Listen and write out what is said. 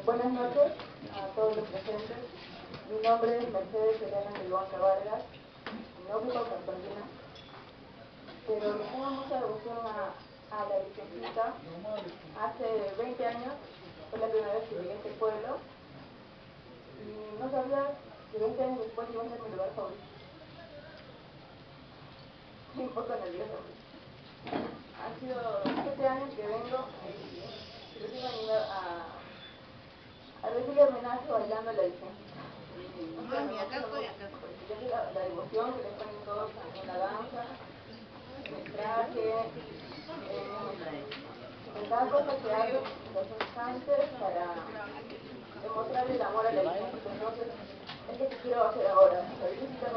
Buenas noches a todos los presentes. Mi nombre es Mercedes Elena Milhuanca Vargas, no vivo en Argentina, pero le tengo mucha devoción a la Virgencita. Hace 20 años fue la primera vez que llegué a este pueblo y no sabía que 20 años después iba a ser mi lugar favorito. Estoy un poco nerviosa. Han sido 7 años que vengo y recién animé a recibir homenaje bailando la Virgencita. Mami, acá estoy. Yo sé la devoción que le ponen todos en la danza, en el traje, en cada cosa que hacen los instantes para demostrar el amor a la Virgencita. Entonces, es lo que quiero hacer ahora. La Virgencita